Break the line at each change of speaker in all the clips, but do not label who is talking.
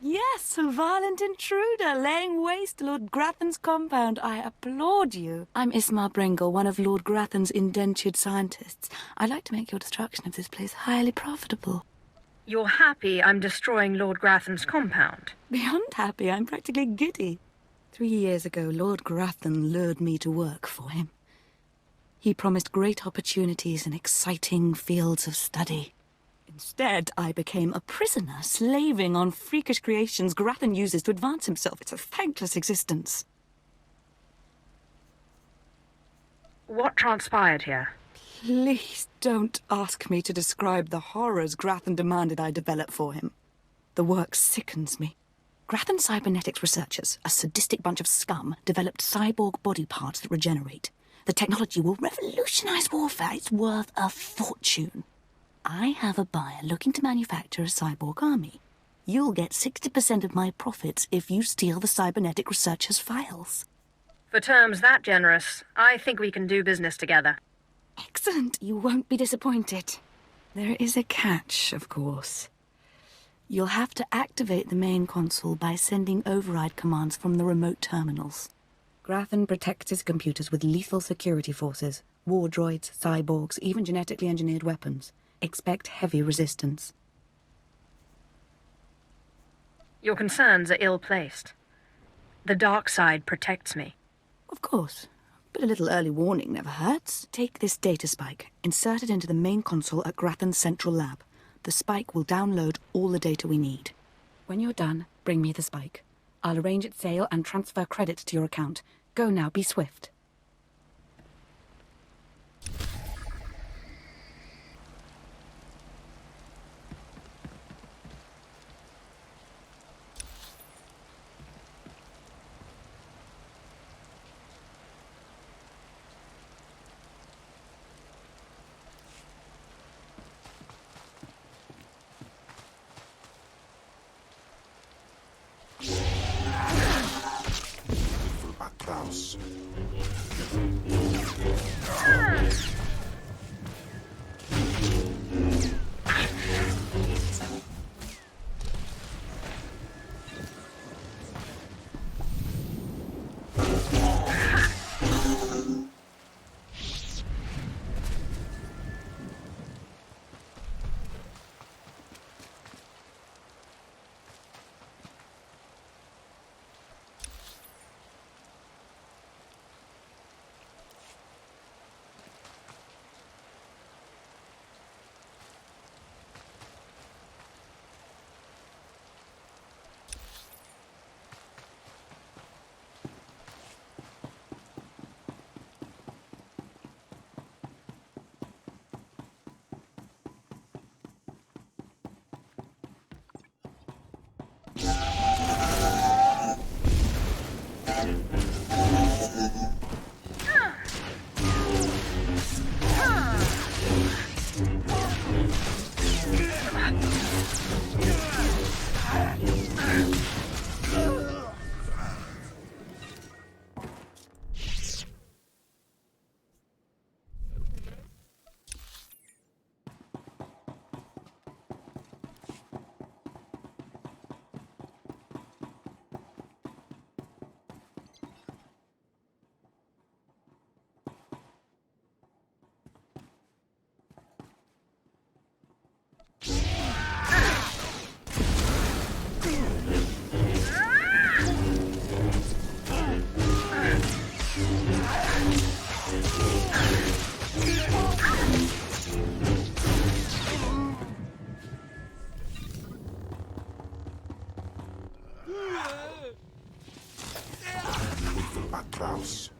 Yes, a violent intruder, laying waste to Lord Grathan's compound. I applaud you. I'm Ismar Brengle, one of Lord Grathan's indentured scientists. I'd like to make your destruction of this place highly profitable.
You're happy I'm destroying Lord Grathan's compound?
Beyond happy, I'm practically giddy. 3 years ago, Lord Grathan lured me to work for him. He promised great opportunities and exciting fields of study. Instead, I became a prisoner, slaving on freakish creations Grathan uses to advance himself. It's a thankless existence.
What transpired here?
Please don't ask me to describe the horrors Grathan demanded I develop for him. The work sickens me. Grathan cybernetics researchers, a sadistic bunch of scum, developed cyborg body parts that regenerate. The technology will revolutionize warfare. It's worth a fortune. I have a buyer looking to manufacture a cyborg army. You'll get 60% of my profits if you steal the cybernetic researchers' files.
For terms that generous, I think we can do business together.
Excellent. You won't be disappointed. There is a catch, of course. You'll have to activate the main console by sending override commands from the remote terminals. Grathan protects his computers with lethal security forces, war droids, cyborgs, even genetically engineered weapons. Expect heavy resistance.
Your concerns are ill-placed. The dark side protects me.
Of course. But a little early warning never hurts. Take this data spike, insert it into the main console at Grathan's central lab. The spike will download all the data we need. When you're done, bring me the spike. I'll arrange its sale and transfer credits to your account. Go now, be swift.
Klaus. Klaus.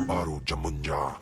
Baru jamunnya.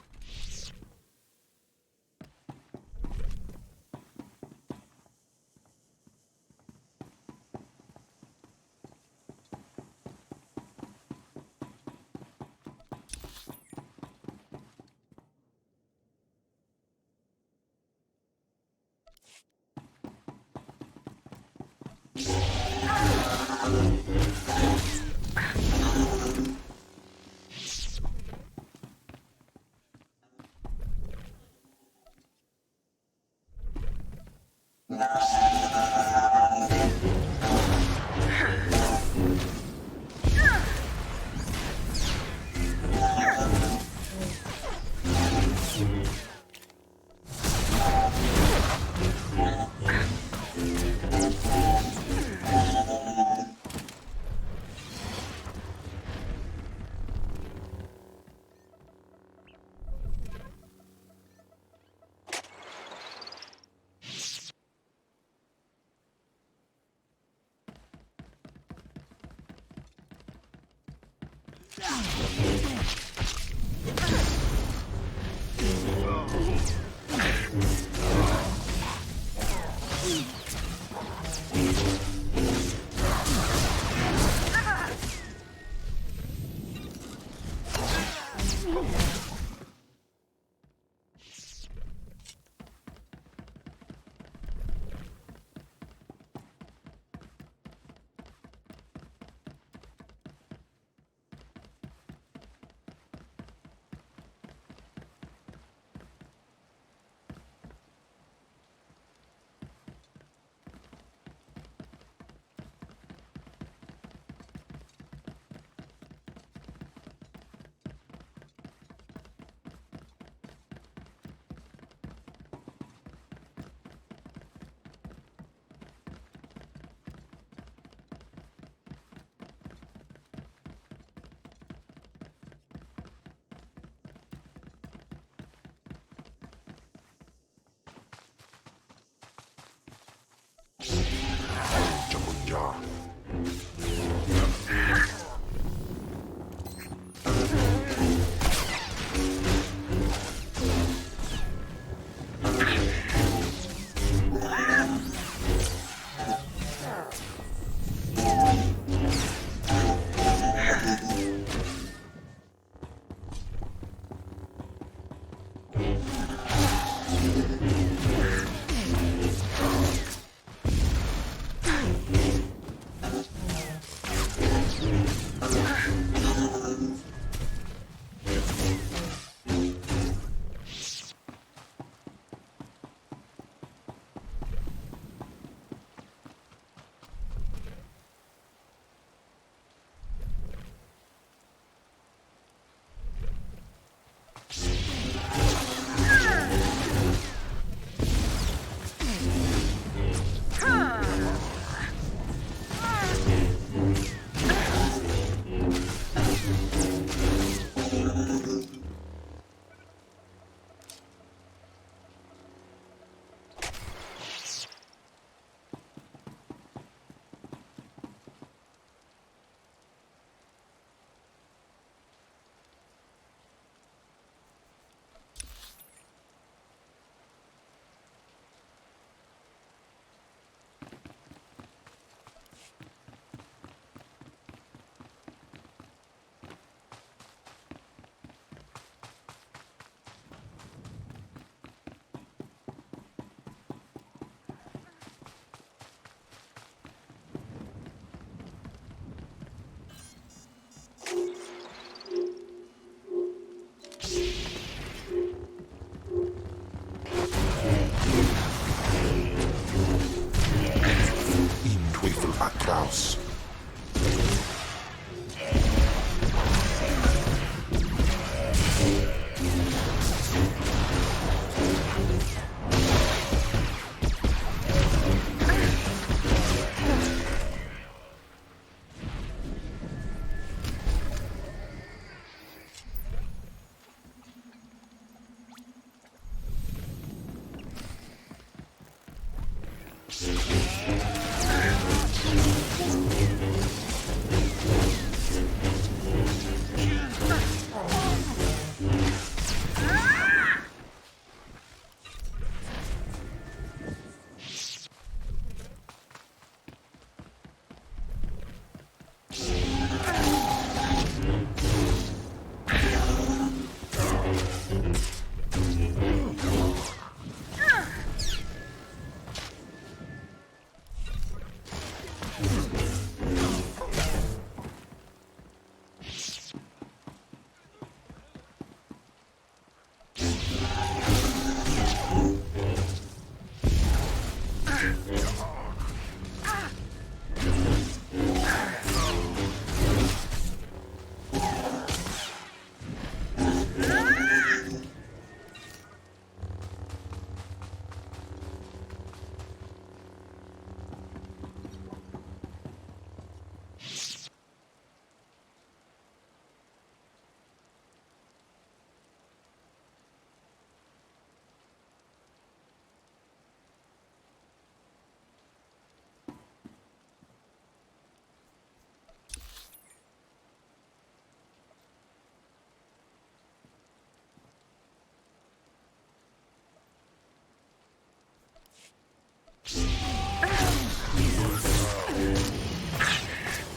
Atros.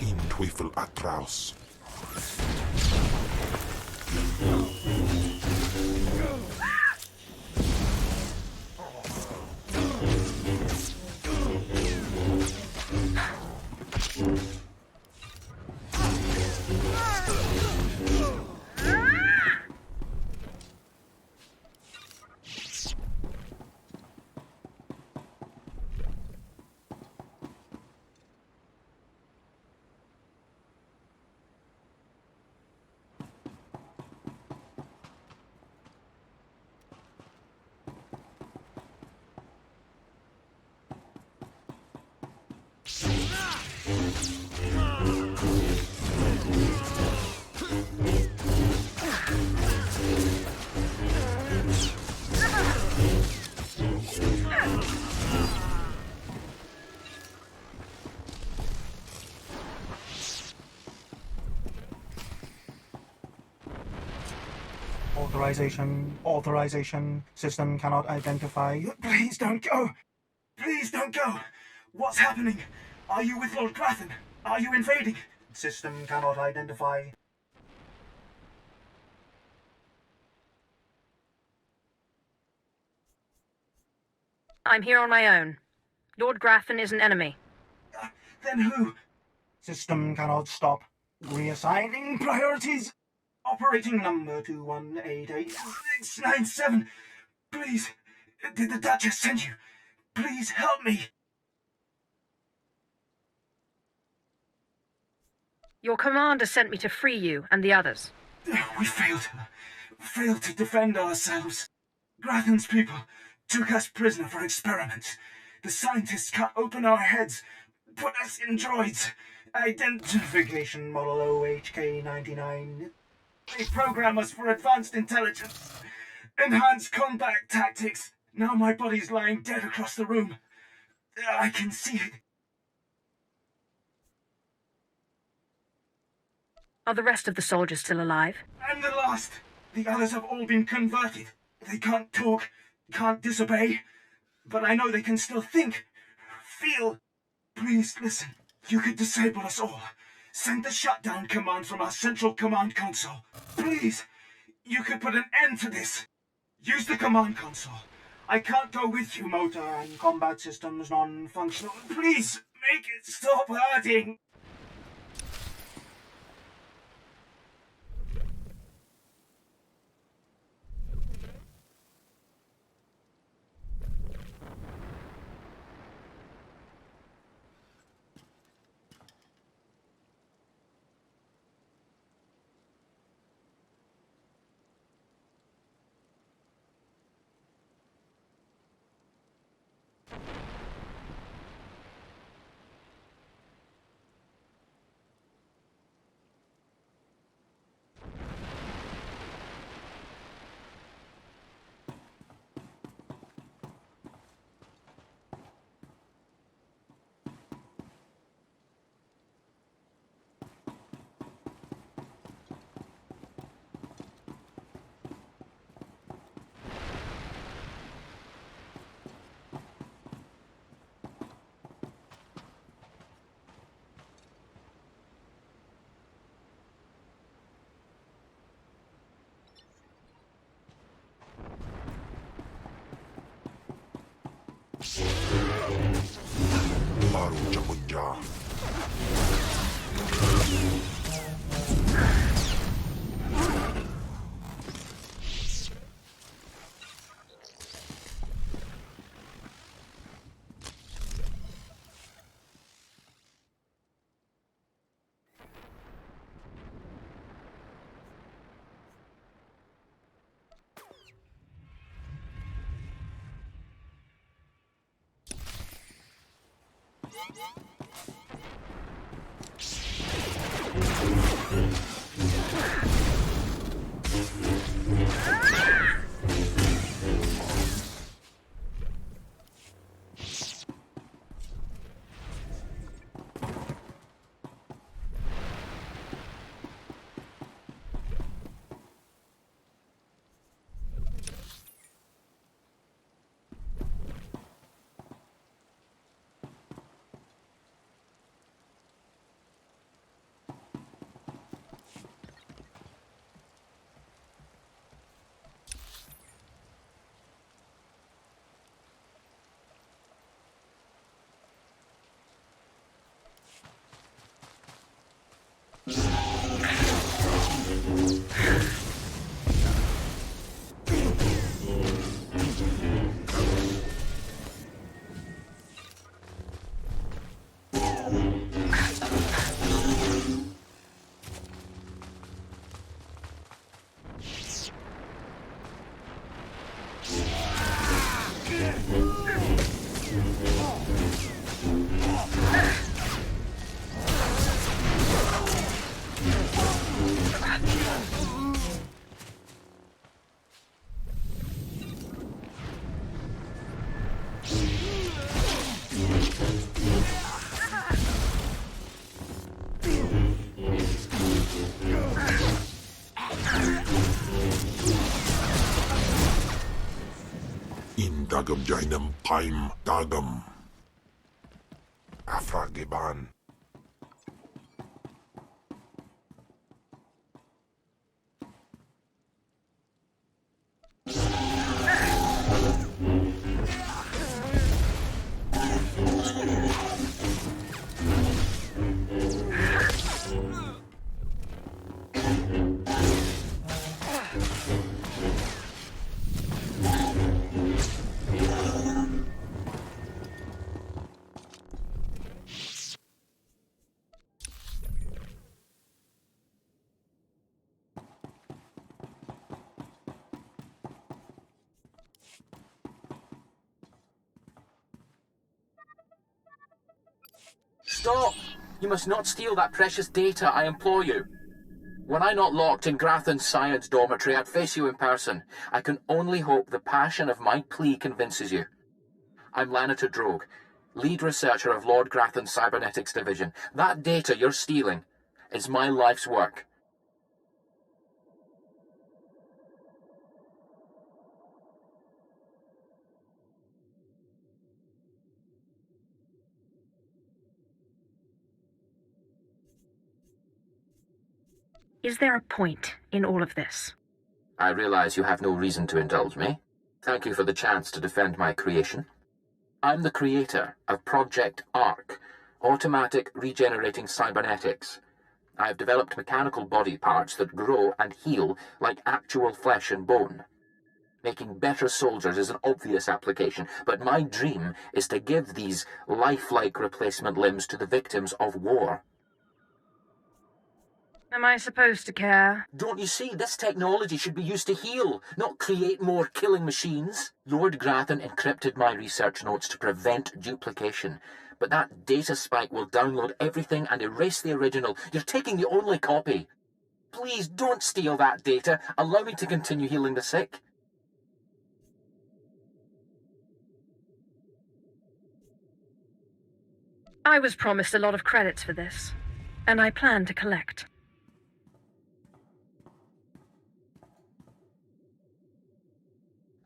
Im Teufel Atros.
Authorization. System cannot identify. Please don't go! Please don't go! What's happening? Are you with Lord Grathan? Are you invading? System cannot identify.
I'm here on my own. Lord Grathan is an enemy.
Then who? System cannot stop. Reassigning priorities. Operating number 2188697. Please, did the Duchess send you? Please help me.
Your commander sent me to free you and the others.
We failed her. Failed to defend ourselves. Grathan's people took us prisoner for experiments. The scientists cut open our heads, put us in droids. Identification model OHK99. They program us for advanced intelligence. Enhanced combat tactics. Now my body's lying dead across the room. I can see it.
Are the rest of the soldiers still alive?
I'm the last. The others have all been converted. They can't talk, can't disobey. But I know they can still think, feel. Please listen. You could disable us all. Send the shutdown command from our central command console. Please. You could put an end to this. Use the command console. I can't go with you, motor and combat systems non-functional. Please, make it stop hurting.
Baru Jamunja. Dagam Jainam Paim Dagam Afragiban.
Stop! You must not steal that precious data, I implore you. Were I not locked in Grathan's science dormitory, I'd face you in person. I can only hope the passion of my plea convinces you. I'm Lanator Drogue, lead researcher of Lord Grathan's Cybernetics Division. That data you're stealing is my life's work.
Is there a point in all of this?
I realize you have no reason to indulge me. Thank you for the chance to defend my creation. I'm the creator of Project ARC, Automatic Regenerating Cybernetics. I've developed mechanical body parts that grow and heal like actual flesh and bone. Making better soldiers is an obvious application, but my dream is to give these lifelike replacement limbs to the victims of war.
Am I supposed to care?
Don't you see? This technology should be used to heal, not create more killing machines. Lord Grathan encrypted my research notes to prevent duplication, but that data spike will download everything and erase the original. You're taking the only copy. Please don't steal that data. Allow me to continue healing the sick.
I was promised a lot of credits for this, and I plan to collect.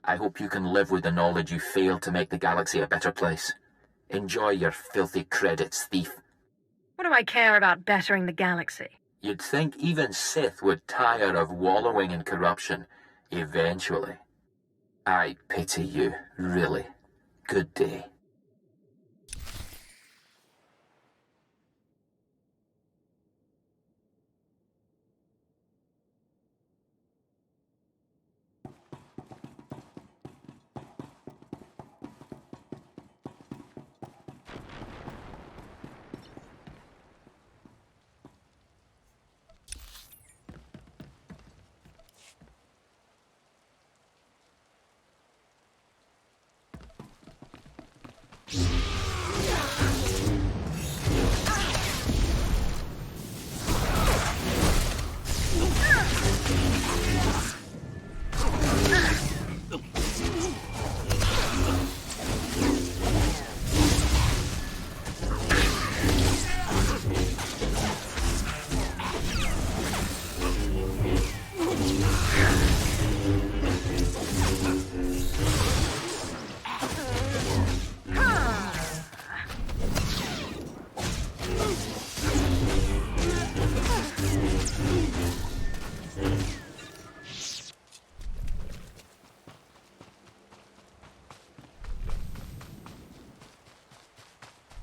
I hope you can live with the knowledge you failed to make the galaxy a better place. Enjoy your filthy credits, thief.
What do I care about bettering the galaxy?
You'd think even Sith would tire of wallowing in corruption, eventually. I pity you, really. good day.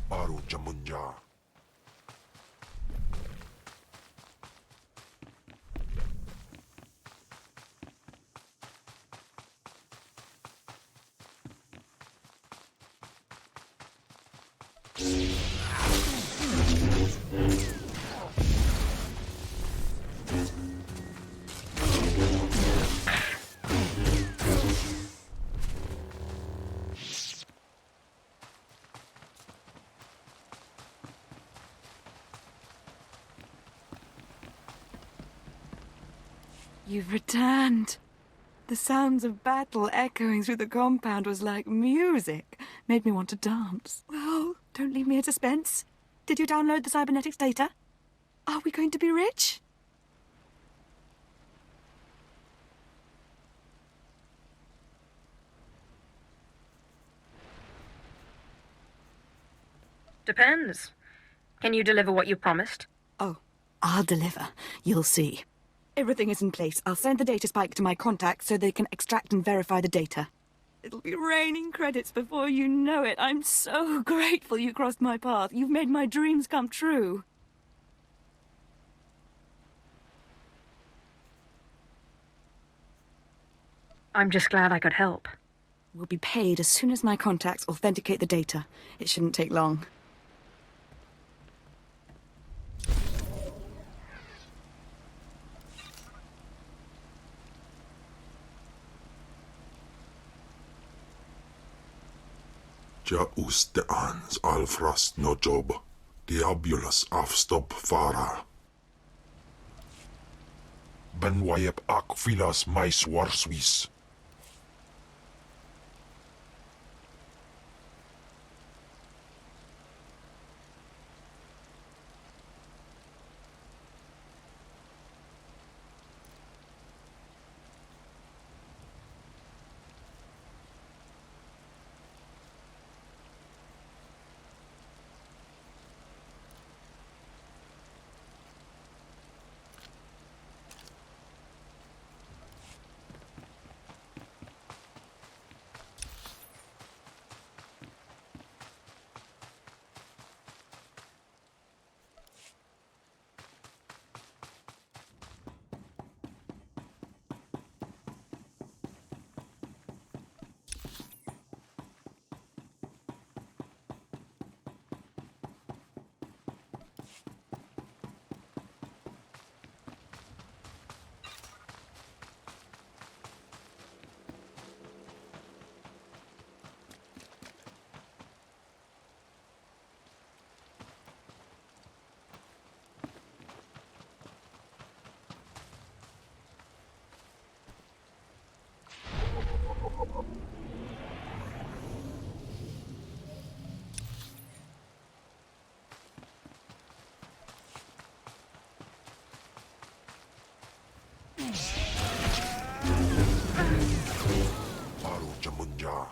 Marauder.
You've returned. The sounds of battle echoing through the compound was like music. Made me want to dance. Well, don't leave me in suspense. Did you download the cybernetics data? Are we going to be rich?
Depends. Can you deliver what you promised?
Oh, I'll deliver. You'll see. Everything is in place. I'll send the data spike to my contacts so they can extract and verify the data. It'll be raining credits before you know it. I'm so grateful you crossed my path. You've made my dreams come true.
I'm just glad I could help.
We'll be paid as soon as my contacts authenticate the data. It shouldn't take long.
Ja usteans alfrast no job. Diabulus afstop fara. Benwayep ak filas mais warswis. Marauder.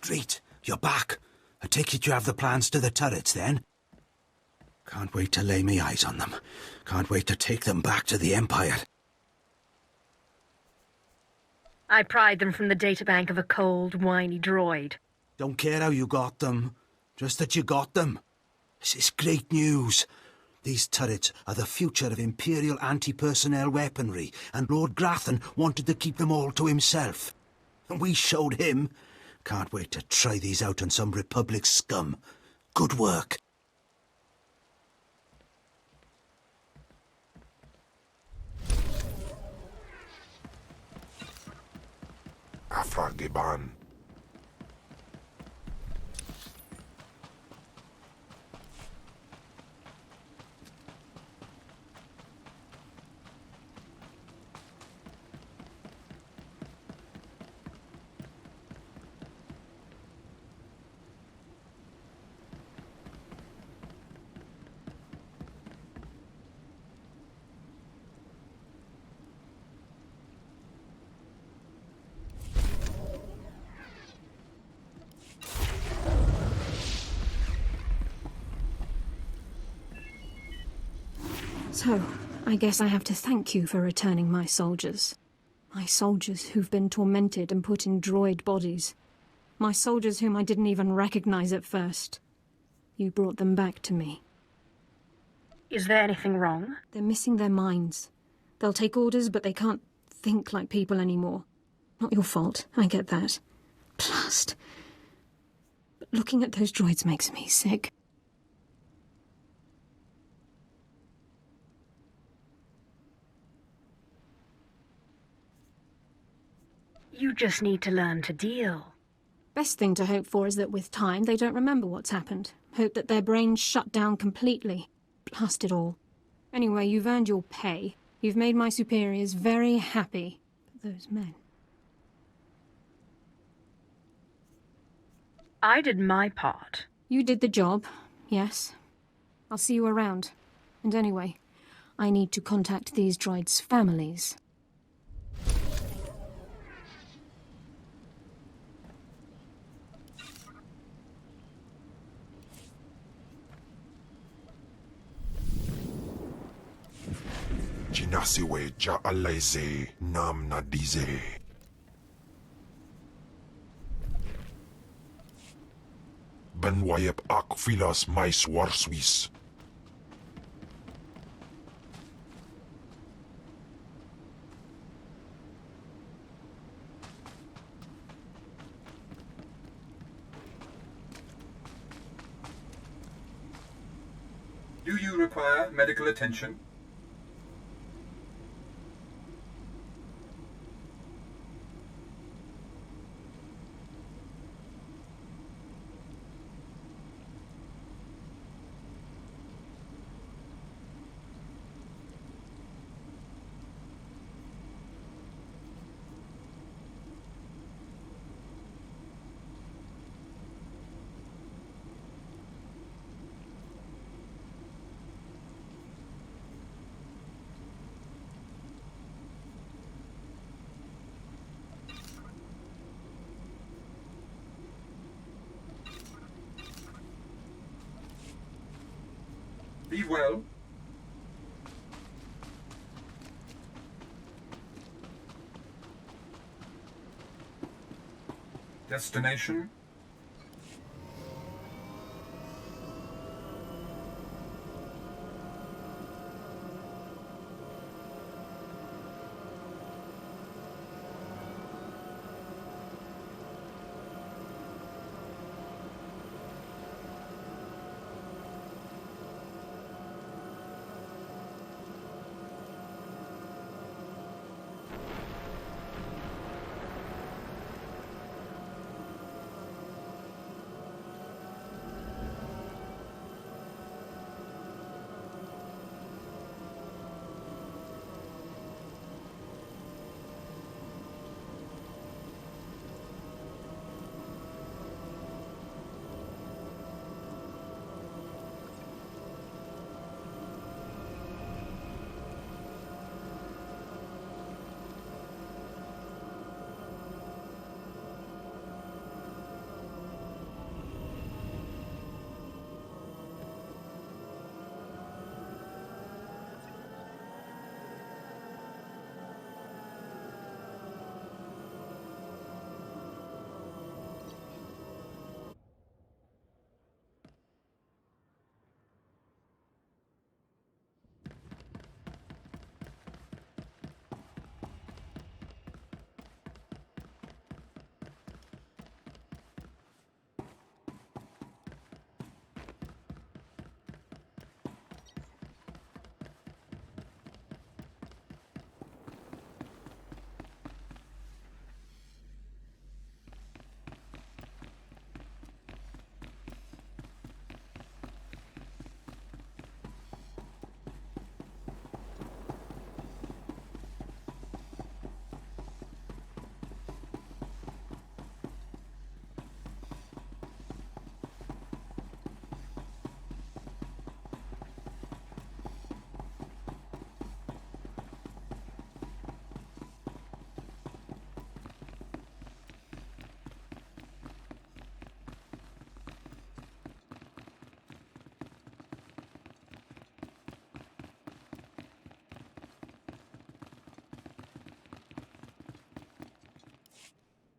Great, you're back. I take it you have the plans to the turrets, then? Can't wait to lay me eyes on them. Can't wait to take them back to the Empire.
I pried them from the databank of a cold, whiny droid.
Don't care how you got them. Just that you got them. This is great news. These turrets are the future of Imperial anti-personnel weaponry, and Lord Grathan wanted to keep them all to himself. And we showed him. Can't wait to try these out on some Republic scum. Good work.
Afragiban.
So, I guess I have to thank you for returning my soldiers. My soldiers who've been tormented and put in droid bodies. My soldiers whom I didn't even recognize at first. You brought them back to me.
Is there anything wrong?
They're missing their minds. They'll take orders, but they can't think like people anymore. Not your fault, I get that. Blast. But looking at those droids makes me sick.
You just need to learn to deal.
Best thing to hope for is that with time they don't remember what's happened. Hope that their brains shut down completely. Blast it all. Anyway, you've earned your pay. You've made my superiors very happy. But those men...
I did my part.
You did the job, yes. I'll see you around. And anyway, I need to contact these droids' families.
Jinasiwe ja alaize nam nadize. Ben wayep ak filas mais warswis.
Do you require medical attention? Be well. Destination?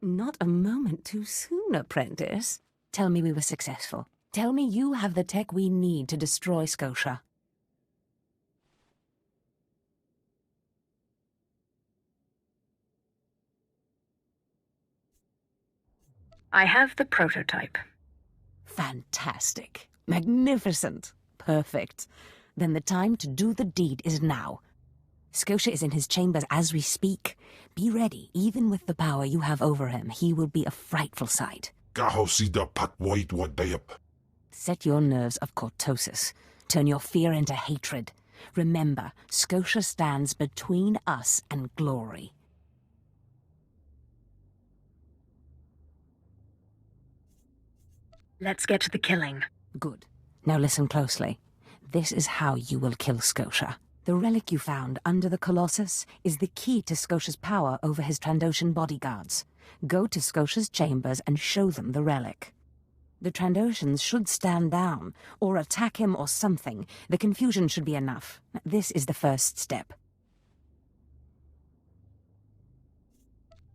Not a moment too soon, apprentice. Tell me we were successful. Tell me you have the tech we need to destroy Scotia.
I have the prototype.
Fantastic. Magnificent. Perfect. Then the time to do the deed is now. Scotia is in his chambers as we speak. Be ready. Even with the power you have over him, he will be a frightful sight. Set your nerves of cortosis. Turn your fear into hatred. Remember, Scotia stands between us and glory.
Let's get to the killing.
Good. Now listen closely. This is how you will kill Scotia. The relic you found under the Colossus is the key to Scotia's power over his Trandoshan bodyguards. Go to Scotia's chambers and show them the relic. The Trandoshans should stand down, or attack him or something. The confusion should be enough. This is the first step.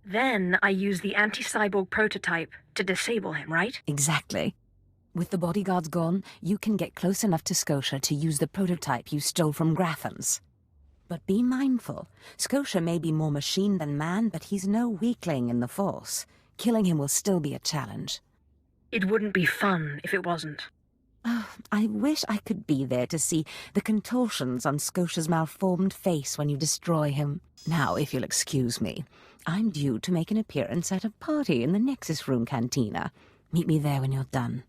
Then I use the anti-cyborg prototype to disable him, right?
Exactly. With the bodyguards gone, you can get close enough to Scotia to use the prototype you stole from Grathans. But be mindful. Scotia may be more machine than man, but he's no weakling in the Force. Killing him will still be a challenge.
It wouldn't be fun if it wasn't.
Oh, I wish I could be there to see the contortions on Scotia's malformed face when you destroy him. Now, if you'll excuse me, I'm due to make an appearance at a party in the Nexus Room Cantina. Meet me there when you're done.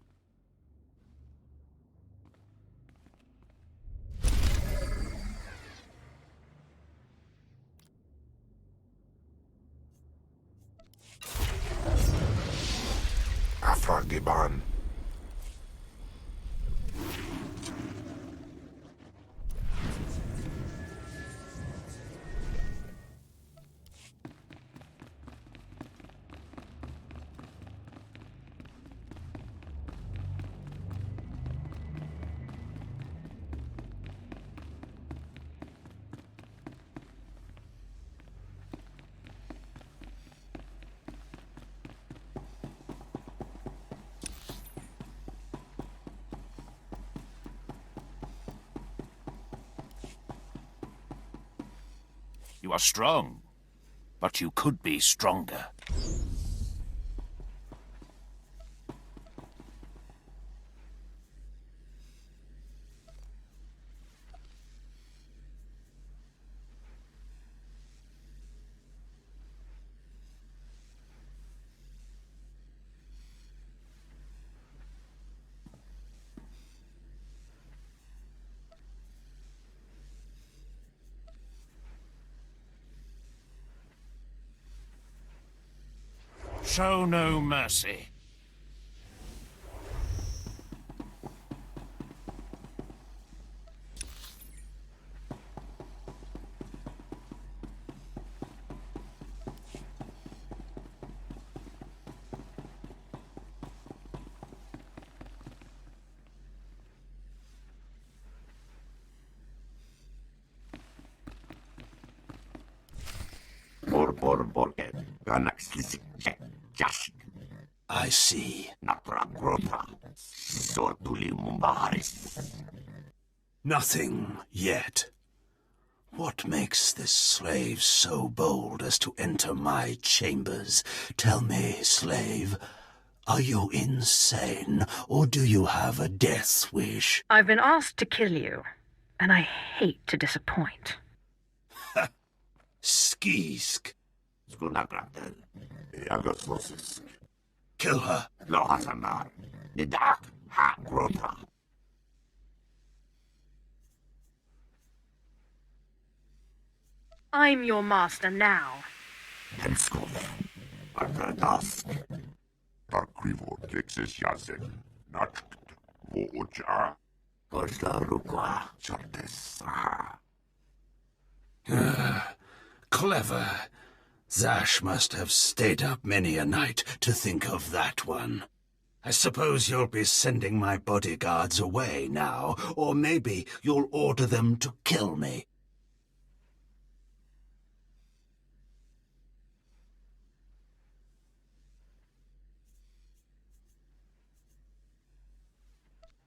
Afragiban.
You are strong, but you could be stronger. Show no mercy.
I see. Nothing yet. What makes this slave so bold as to enter my chambers? Tell me, slave, are you insane, or do you have a death wish?
I've been asked to kill you, and I hate to disappoint.
Skisk. Kill her.
I'm your master now.
Clever. Zash must have stayed up many a night to think of that one. I suppose you'll be sending my bodyguards away now, or maybe you'll order them to kill me.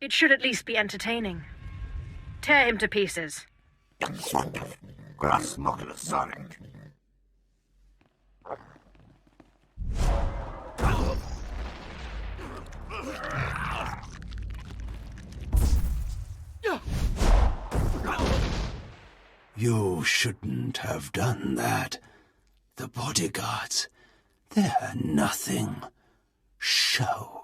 It should at least be entertaining. Tear him to pieces.
You shouldn't have done that. The bodyguards, they're nothing. Show.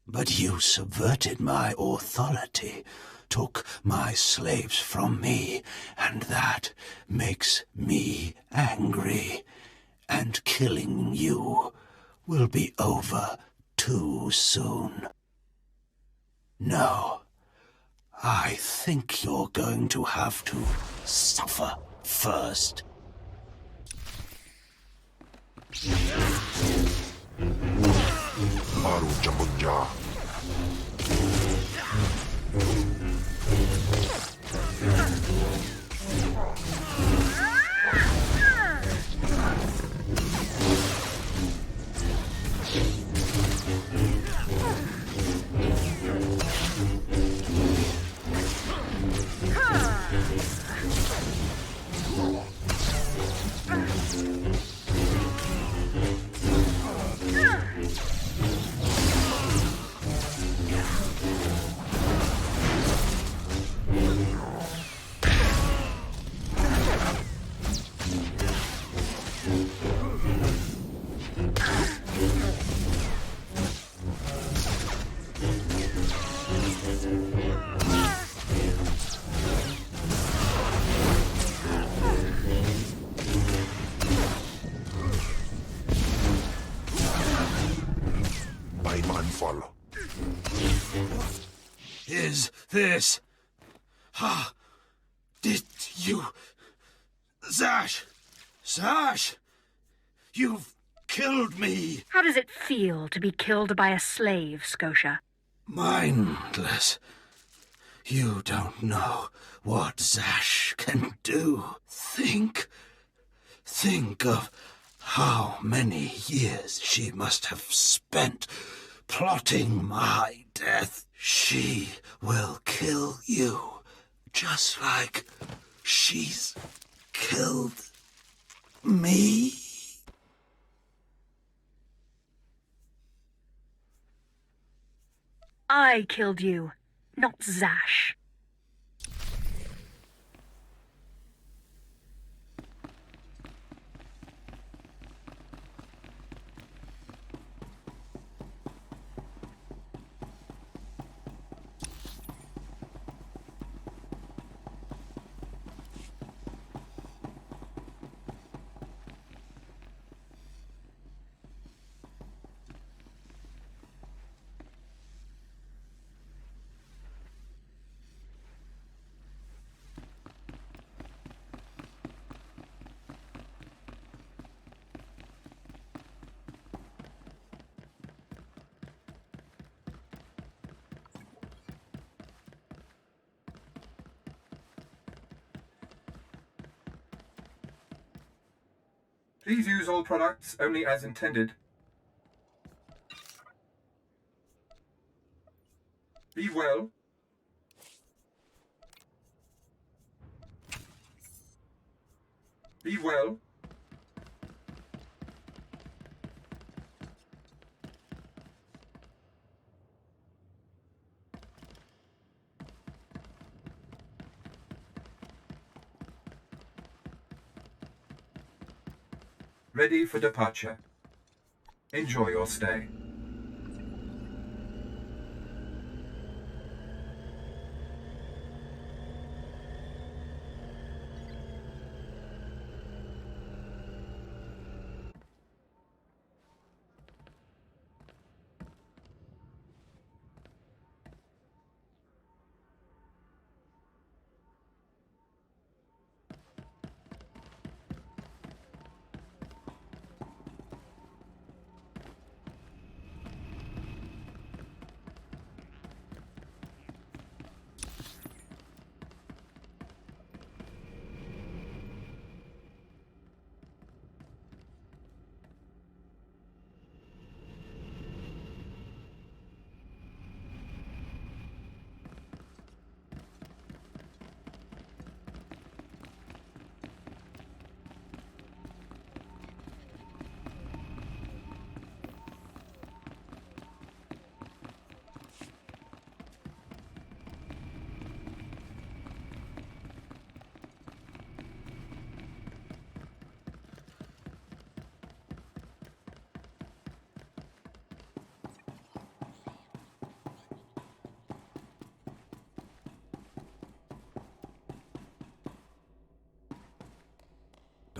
But you subverted my authority, took my slaves from me, and that makes me angry. And killing you will be over too soon. No. I think you're going to have to suffer first.
Maru Jamunja.
Is this... Did you... Zash! Zash! You've killed me!
How does it feel to be killed by a slave, Scotia?
Mindless. You don't know what Zash can do. Think of how many years she must have spent plotting my death. She will kill you, just like she's killed me.
I killed you, not Zash.
Please use all products only as intended. Be well. Be well. Ready for departure. Enjoy your stay.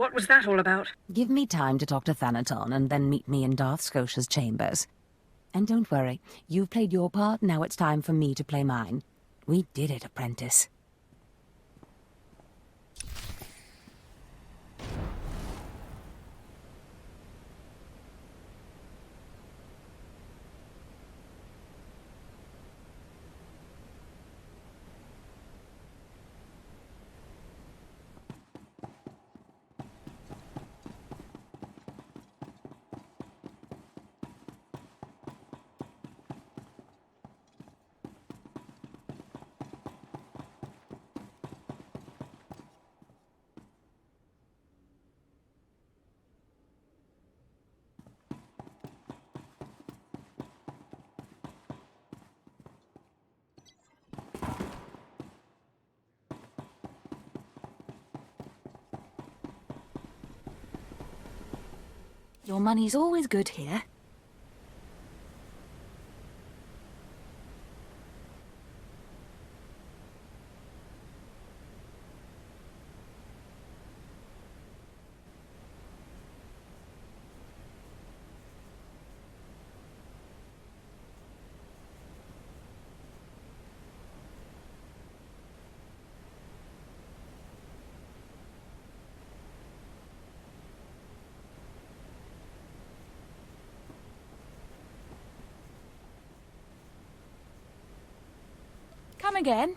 What was that all about?
Give me time to talk to Thanaton and then meet me in Darth Scotia's chambers. And don't worry, you've played your part, now it's time for me to play mine. We did it, apprentice.
Your money's always good here. Come again?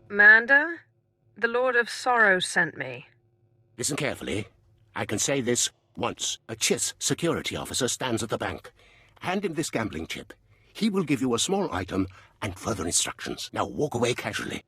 Manda? The Lord of Sorrow sent me.
Listen carefully. I can say this once. A Chiss security officer stands at the bank. Hand him this gambling chip. He will give you a small item and further instructions. Now walk away casually.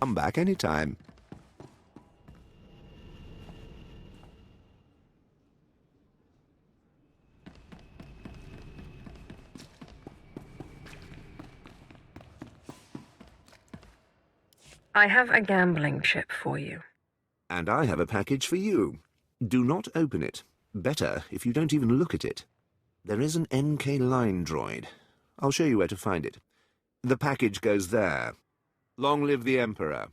Come back anytime.
I have a gambling chip for you.
And I have a package for you. Do not open it. Better if you don't even look at it. There is an NK line droid. I'll show you where to find it. The package goes there. Long live the Emperor.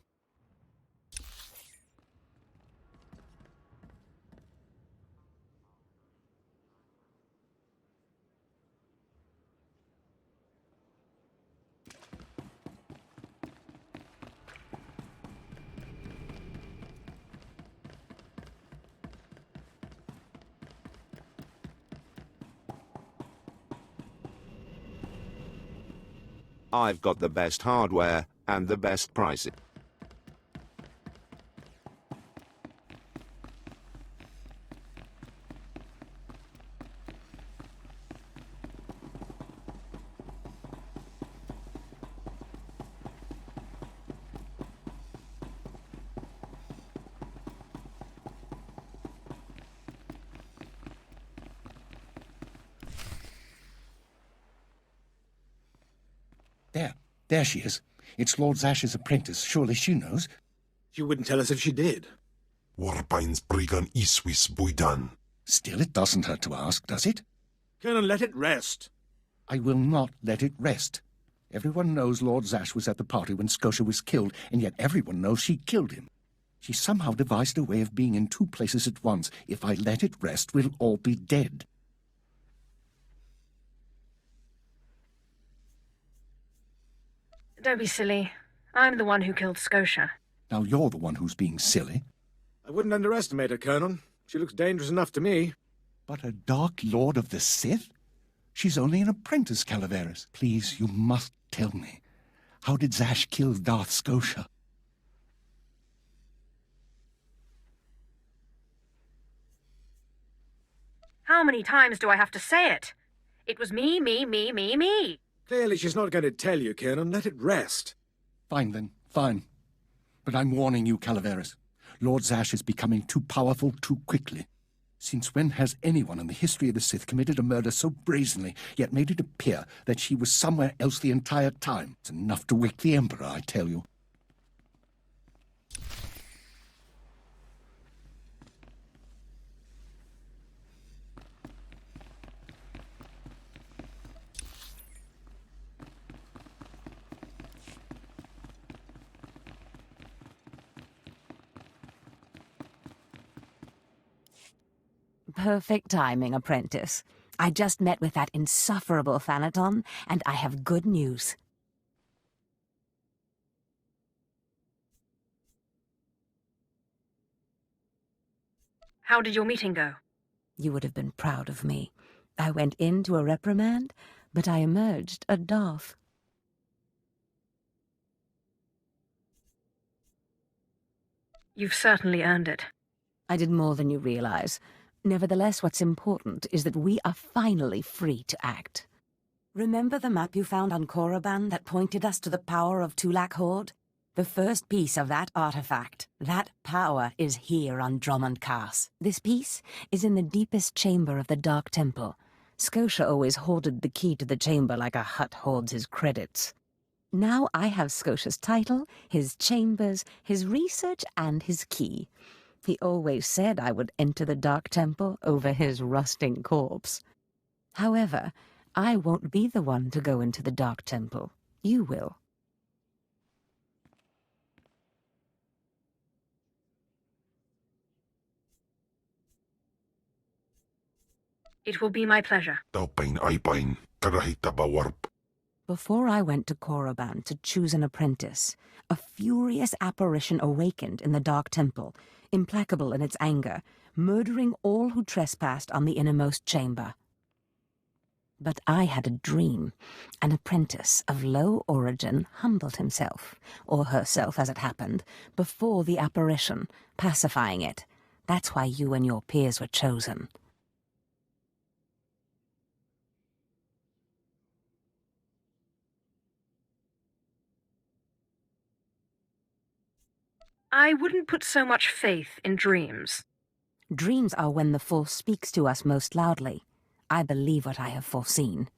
I've got the best hardware and the best prices.
There she is. It's Lord Zash's apprentice. Surely she knows.
You wouldn't tell us if she did.
Warbain's Brigan Iswis Buidan.
Still, it doesn't hurt to ask, does it?
Colonel, let it rest.
I will not let it rest. Everyone knows Lord Zash was at the party when Scotia was killed, and yet everyone knows she killed him. She somehow devised a way of being in two places at once. If I let it rest, we'll all be dead.
Don't be silly. I'm the one who killed Scotia.
Now you're the one who's being silly.
I wouldn't underestimate her, Colonel. She looks dangerous enough to me.
But a Dark Lord of the Sith? She's only an apprentice, Calaveras. Please, you must tell me. How did Zash kill Darth Scotia?
How many times do I have to say it? It was me, me, me, me, me.
Clearly she's not going to tell you, Kiernan. Let it rest.
Fine then, fine. But I'm warning you, Calaveras. Lord Zash is becoming too powerful too quickly. Since when has anyone in the history of the Sith committed a murder so brazenly, yet made it appear that she was somewhere else the entire time? It's enough to wake the Emperor, I tell you.
Perfect timing, apprentice. I just met with that insufferable Thanaton, and I have good news.
How did your meeting go?
You would have been proud of me. I went into a reprimand, but I emerged a Darth.
You've certainly earned it.
I did more than you realize. Nevertheless, what's important is that we are finally free to act. Remember the map you found on Korriban that pointed us to the power of Tulak Horde? The first piece of that artifact. That power is here on Drummond Cass. This piece is in the deepest chamber of the Dark Temple. Scotia always hoarded the key to the chamber like a Hutt hoards his credits. Now I have Scotia's title, his chambers, his research, and his key. He always said I would enter the Dark Temple over his rusting corpse. However, I won't be the one to go into the Dark Temple. You will.
It will be my pleasure.
Before I went to Korriban to choose an apprentice, a furious apparition awakened in the Dark Temple, implacable in its anger, murdering all who trespassed on the innermost chamber. But I had a dream. An apprentice of low origin humbled himself, or herself as it happened, before the apparition, pacifying it. That's why you and your peers were chosen.
I wouldn't put so much faith in dreams.
Dreams are when the Force speaks to us most loudly. I believe what I have foreseen.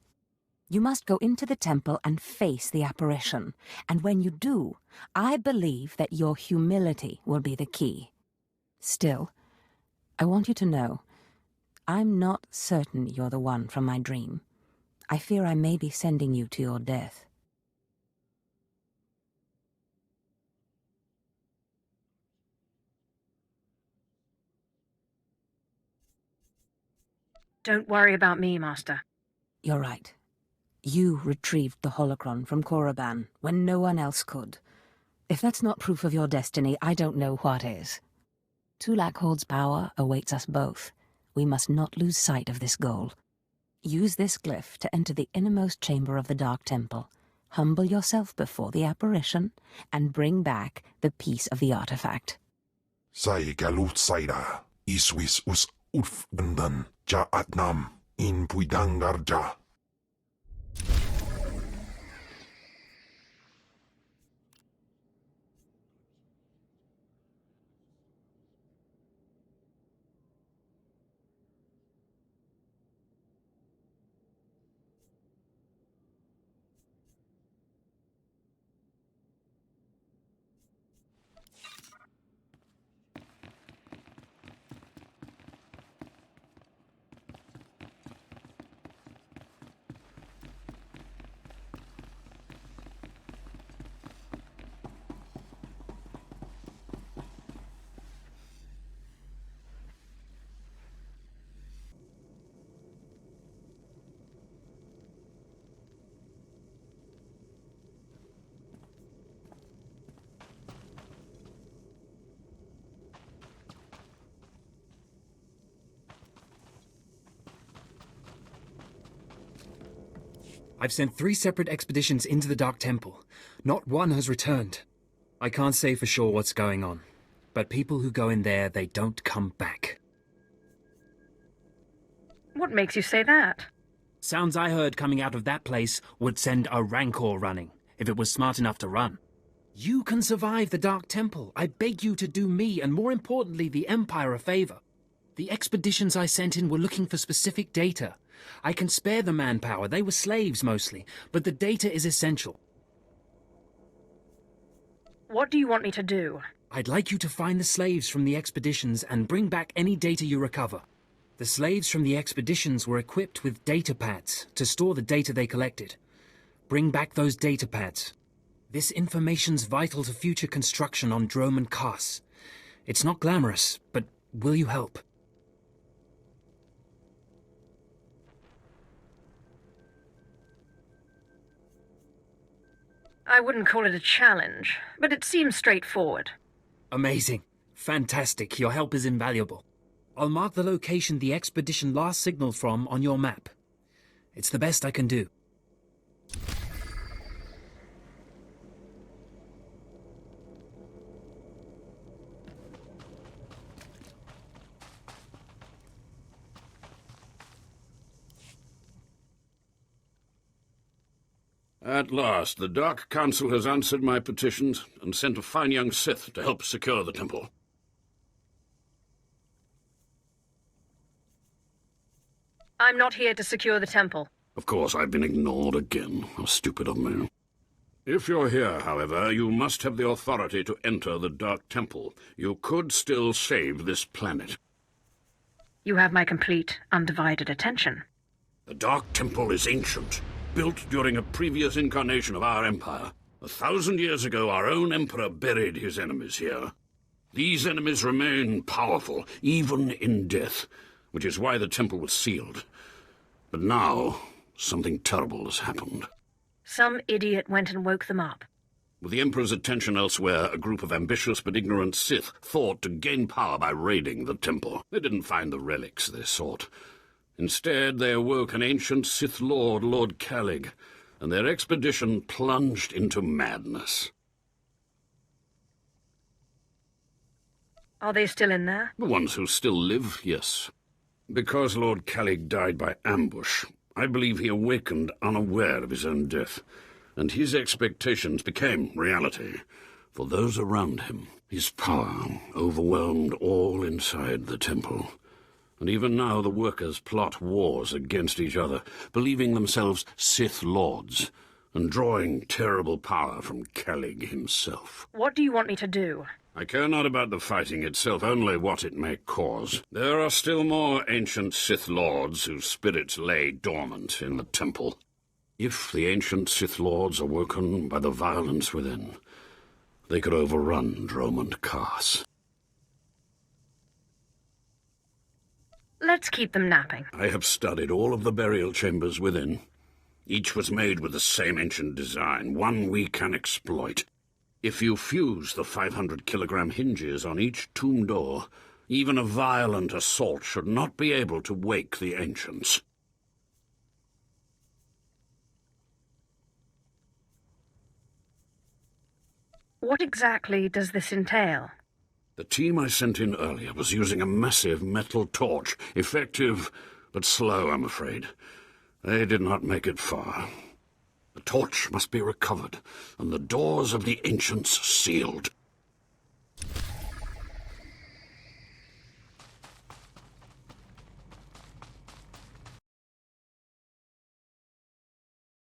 You must go into the temple and face the apparition, and when you do, I believe that your humility will be the key. Still, I want you to know, I'm not certain you're the one from my dream. I fear I may be sending you to your death.
Don't worry about me, Master.
You're right. You retrieved the holocron from Korriban when no one else could. If that's not proof of your destiny, I don't know what is. Tulak Horde's power awaits us both. We must not lose sight of this goal. Use this glyph to enter the innermost chamber of the Dark Temple. Humble yourself before the apparition, and bring back the piece of the artifact.
Sai galut saida, iswis us urf gandan, ja atnam, in puidangarja.
I've sent 3 separate expeditions into the Dark Temple. Not one has returned. I can't say for sure what's going on, but people who go in there, they don't come back.
What makes you say that?
Sounds I heard coming out of that place would send a rancor running, if it was smart enough to run. You can survive the Dark Temple. I beg you to do me, and more importantly, the Empire a favor. The expeditions I sent in were looking for specific data. I can spare the manpower, they were slaves mostly, but the data is essential.
What do you want me to do?
I'd like you to find the slaves from the expeditions and bring back any data you recover. The slaves from the expeditions were equipped with data pads to store the data they collected. Bring back those data pads. This information's vital to future construction on Drome and Kars. It's not glamorous, but will you help?
I wouldn't call it a challenge, but it seems straightforward.
Amazing. Fantastic. Your help is invaluable. I'll mark the location the expedition last signaled from on your map. It's the best I can do.
At last, the Dark Council has answered my petitions and sent a fine young Sith to help secure the temple.
I'm not here to secure the temple.
Of course, I've been ignored again. How stupid of me. If you're here, however, you must have the authority to enter the Dark Temple. You could still save this planet.
You have my complete, undivided attention.
The Dark Temple is ancient, built during a previous incarnation of our empire. 1,000 years ago, our own emperor buried his enemies here. These enemies remain powerful, even in death, which is why the temple was sealed. But now, something terrible has happened.
Some idiot went and woke them up.
With the Emperor's attention elsewhere, a group of ambitious but ignorant Sith thought to gain power by raiding the temple. They didn't find the relics they sought. Instead, they awoke an ancient Sith Lord, Lord Calig, and their expedition plunged into madness.
Are they still in there?
The ones who still live, yes. Because Lord Calig died by ambush, I believe he awakened unaware of his own death, and his expectations became reality for those around him. His power overwhelmed all inside the temple. And even now the workers plot wars against each other, believing themselves Sith Lords, and drawing terrible power from Calig himself.
What do you want me to do?
I care not about the fighting itself, only what it may cause. There are still more ancient Sith Lords whose spirits lay dormant in the temple. If the ancient Sith Lords are woken by the violence within, they could overrun Drome and Kars.
Let's keep them napping.
I have studied all of the burial chambers within. Each was made with the same ancient design, one we can exploit. If you fuse the 500-kilogram hinges on each tomb door, even a violent assault should not be able to wake the ancients.
What exactly does this entail?
The team I sent in earlier was using a massive metal torch. Effective, but slow, I'm afraid. They did not make it far. The torch must be recovered, and the doors of the ancients sealed.